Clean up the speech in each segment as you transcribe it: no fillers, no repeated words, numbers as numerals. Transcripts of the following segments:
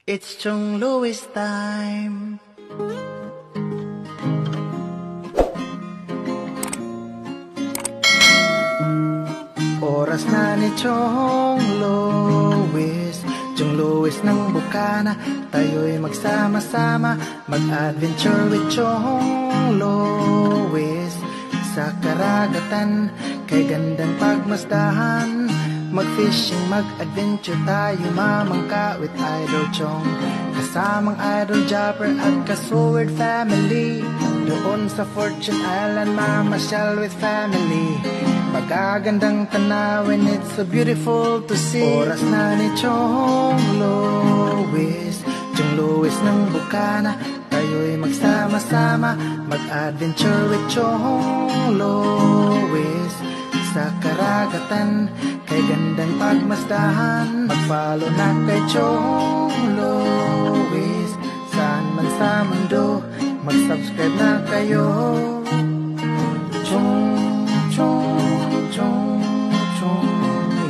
It's Chong Louis time. Oras na ni Chong Louis, Chong Louis ng Bukana. Tayo'y magsama-sama, mag-adventure with Chong Louis. Sa karagatan, kay gandang pagmasdahan, mag-fishing, mag-adventure tayo, mamangka with Idol Chong. Kasamang Idol Jumper at ka-Sword family. Doon sa Fortune Island, mamasyal with family. Magagandang tanawin, it's so beautiful to see. Oras na ni Chong Louis, Chong Louis ng Bukana. Tayo'y magsama-sama, mag-adventure with Chong Louis. Sa karagatan, kay gandang pagmasdahan, mag-follow na kay Chong Louis. Saan man sa mundo, mag-subscribe na kayo. Chong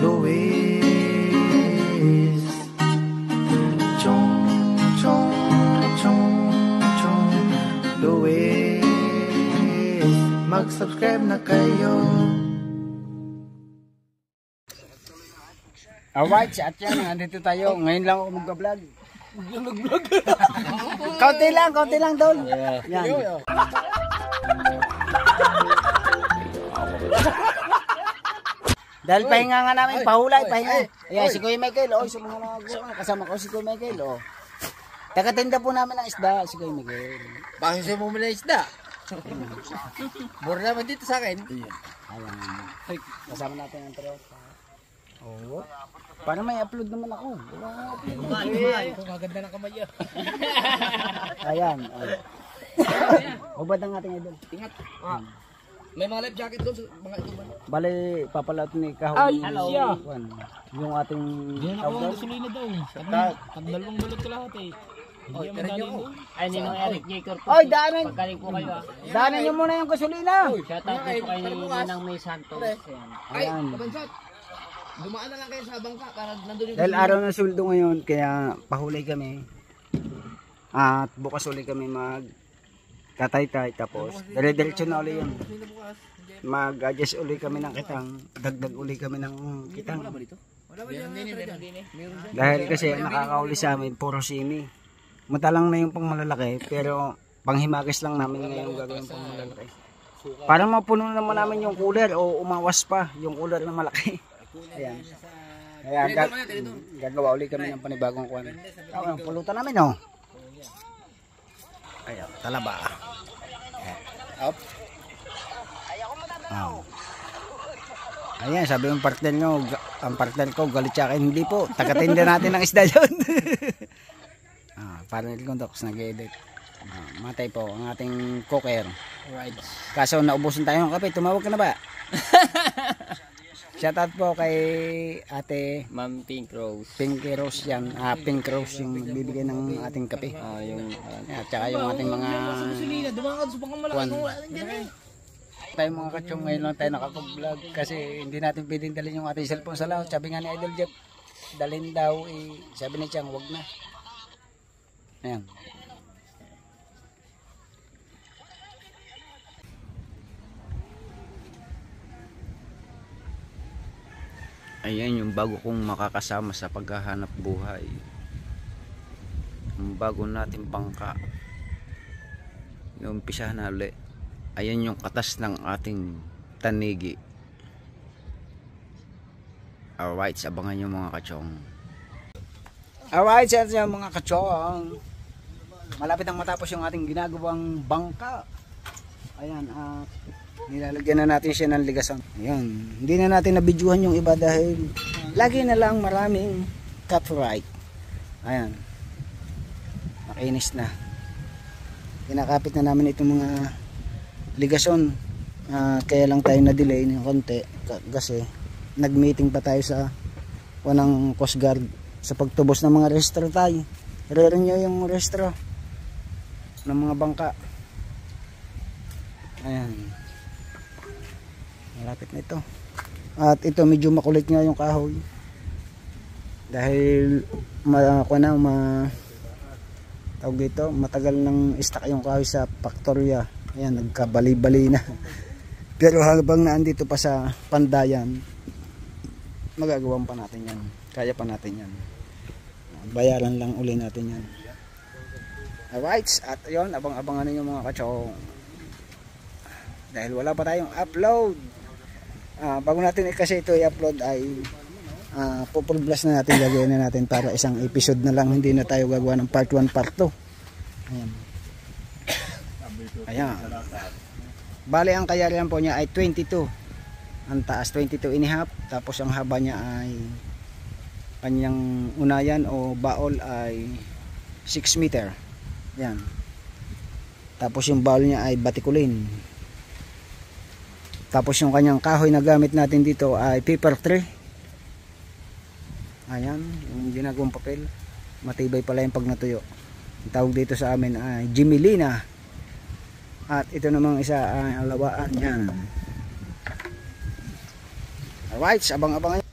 Louis. Chong Louis. Mag-subscribe na kayo. Alright, at yan, nandito tayo. Ngayon lang ako mag-vlog. Kaunti lang, Dol. Yan. Dahil pahinga nga namin, pahulay, pahinga. Ayan, si Kuya Michael, sa mga nagawa, kasama ko si Kuya Michael, Tagatinda po namin ng isda, si Kuya Michael. Bakit siya bumili ng isda? Mura naman dito sa akin. Ayan. Kasama natin ang tropa. Para may upload naman ako. Maganda ng kamay yun. Ayan. Hubad ang ating idol. Ingat. May mga life jacket doon sa mga ito ba? Bale, papalat ni Kahon. Hello. Yung ating Diyan ako ang gasolina daw. Pag dalawang balot ko lahat eh. Hindi ang madali mo. Ay, Ninong Eric Jacob po. Oy, daanan! Pagkaling po kayo. Daanan nyo muna yung gasolina! Shout out po kayo ni Ninang May Santos. Ay, Ayan. kabansat. Dumaan na lang kayo sa bangka para nandun yung... Dahil araw ng suldo ngayon, kaya pahulay kami. At bukas ulit kami magkatay-tay. Tapos, dire-diretso na ulit yun. Mag-adjust ulit kami ng kitang. Dagdag ulit kami ng kitang. Dahil kasi nakakauli sa amin, puro sini. Matalang na yung pang malalaki, pero panghimagas lang namin ngayon gagawin pang malalaki. Para mapuno naman namin yung cooler o umawas pa yung cooler na malaki. Ayan. Ayan, gagawa ulit kami ng panibagong kuwan. Ang pulutan namin, Ayan, talaba. Up. Ayan, sabi yung partner nyo, ang partner ko, galit siya akin. Hindi po, tagatinda natin ng isda yun. Partner ko, tapos nag-edit. Matay po, ang ating cooker. Alright. Kaso naubusan tayo ng kape, tumawag ka na ba? Shoutout po kay ate Ma'am Pink Rose. Pink Rose yan. Pink Rose yung nagbibigay ng ating kape. At saka yung ating mga Dumaan ka sa pangmalaki. tayo mga kachong, ngayon lang tayo nakapag-vlog kasi hindi natin pwedeng dalhin yung ating cellphone sa lahat. Sabi nga ni Idol Jeff, dalhin daw, sabi ni Chang, wag na. Ayan. Ayan yung bago kong makakasama sa paghahanap buhay. Ang bago natin bangka. Yung umpisahan na ulit. Ayan yung katas ng ating tanigi. Alright, abangan nyo mga kachong. Alright, sa mga kachong. Malapit ang matapos yung ating ginagawang bangka. Ayan, nilalagyan na natin siya ng ligasan. Ayan, hindi na natin nabidyuhan yung iba dahil lagi na lang maraming copyright. Ayan, makinis na. Kinakapit na namin itong mga ligason. Kaya lang tayo na-delay ng konti kasi nag-meeting pa tayo sa wanang Coast Guard sa pagtubos ng mga rehistro tayo. I-renew yung rehistro ng mga bangka. Ayan, malapit na ito. At ito medyo makulit nga yung kahoy Dahil tawag dito, matagal nang stock yung kahoy sa Factoria. Ayan, nagkabali-bali na. Pero habang naandito pa sa Pandayan, magagawan pa natin yan. Kaya pa natin yan. Bayaran lang uli natin yan. Alright, at yun, abang-abangan ninyo mga kachong. Dahil wala pa tayong upload. Bago natin kasi ito i-upload ay full blast na natin, gagawin na natin para isang episode na lang, hindi na tayo gagawa ng part 1, part 2. Ayan. Bali ang kayarihan po niya ay 22. Ang taas 22.5, tapos ang haba niya ay kanyang unayan o baol ay 6 meter. Yan. Tapos yung baol niya ay batikulin. Tapos yung kanyang kahoy na gamit natin dito ay paper tray. Ayan, yung ginagawang papel. Matibay pala yung pag natuyo. Ang tawag dito sa amin ay Jimelina. At ito namang isa ay alawaan. Yan. Alright, abang-abangan.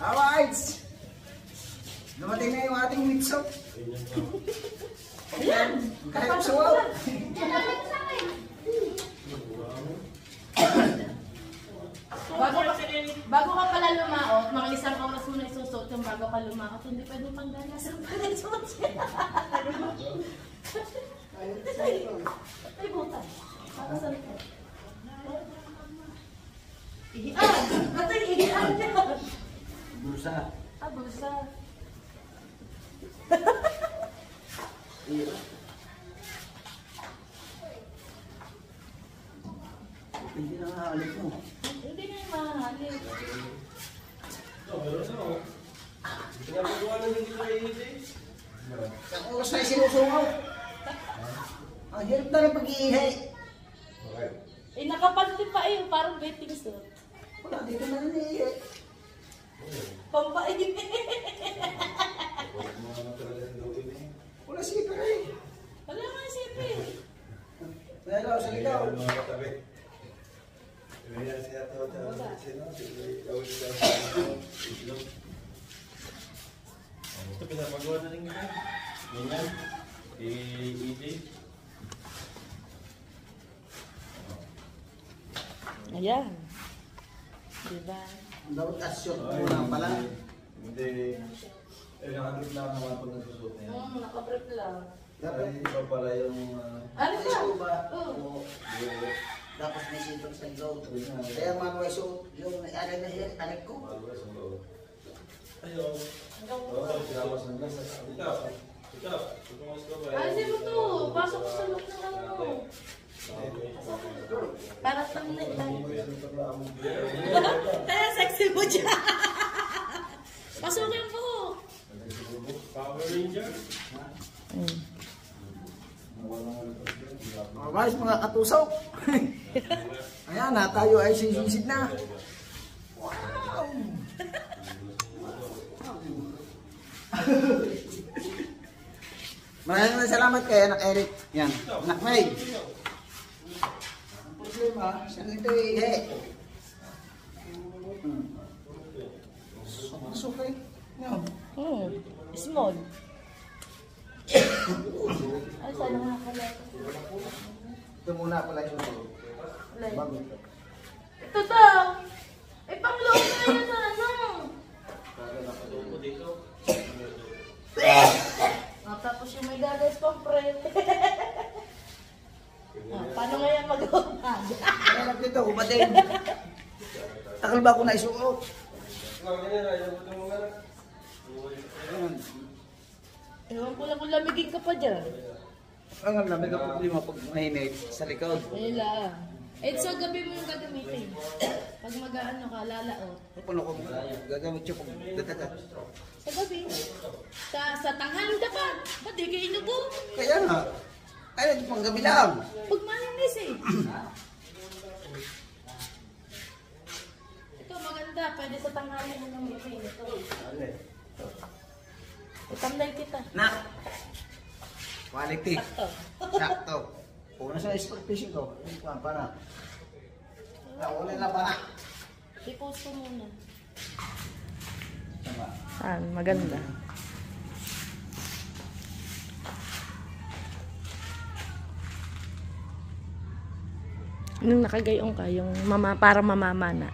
Alright! Dumating na yung ating mitso. Ayan! Kahit suwaw! Bago ka pala lumaot, mga isang oras mo na isusot yung bago ka lumaot, hindi pwede pang danasan pa rin suot siya. Ay, butan. Pakasan ko. Ihian! Ba't yung ihian niya? Bursa. Bursa. Hindi na naalit mo. Hindi na yung mahalin. Sa oras na sinusungaw. Ang hirap na rin pag-iihay. Nakapantin pa parang betting suit. Wala, dito na naniihay. Pampain. Wala sipir eh. Wala nga sipin. Dalaw sa ilaw. Ito pinapagawa na rin kita. Ganyan. I-EJ. Ayan. Diba? Dapat asyon muna pala. Hindi. Nakagrit lang naman pag nagsusuot na yan. Nakaprep lang. Ay, iba pala yung... Ano Sa school ba? Oo. Oo. Tapos may sipag sa ilaw. Kaya manuwa yung aray na hiyan, aray ko. Ayaw. Oo, sinawas ng gas. Ikaw. Alisin mo to. Pasok ko sa loob ng ano. Para thumbnail tayo. Kaya sexy mo dyan. Pasukin po. Power Ranger? Alright mga katusok. Ayan na, tayo ay sisisid na. Wow! Maraming salamat kay Anak Eric. Yan, Anak May. Ang problema, saan ito ihi? Masukay. Yan. Small. Ay, sana nga pala. Ito muna pala yung bago. Ito daw. Ay, pang-load na yun na ano. Tapos yung may gagas pang friend. Paano nga yan mag-umpag? Alam dito, kumatin. Takal ba ako na isuot? Ewan ko lang kung lamigin ka pa dyan. Ang lamig ang problema pag mainit sa likod. Ayun lang. Eh, so gabi mo yung gagamitin. Pag mag-ano ka, lalaot. Paano ko gagamit siya pag datagat? Sa gabi. Sa tanghali dapat. Ba't di kayo inubo? Kaya nga. Ay, ito pang gabi lang. Pag maninis eh. Ito maganda. Pwede sa tanghali mo gamitin. Ito. Itamlay kita. Na, Quality. Sakto. Una sa sport fishing ko. Para. Naulin na para. I-post ko muna. Saan? Maganda. Nung nakagayong ka, yung para mamamana.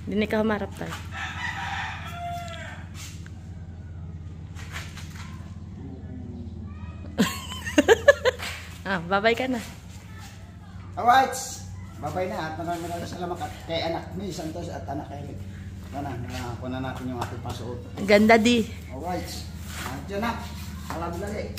Hindi ka humarap tayo. Babay ka na. Alright. Babay na at maraming salamat kay anak ni Santos at anak kay Eric. Nakakuha na natin yung ating pasuot. Ganda di. Alright. Andiyan na. Alam lagi.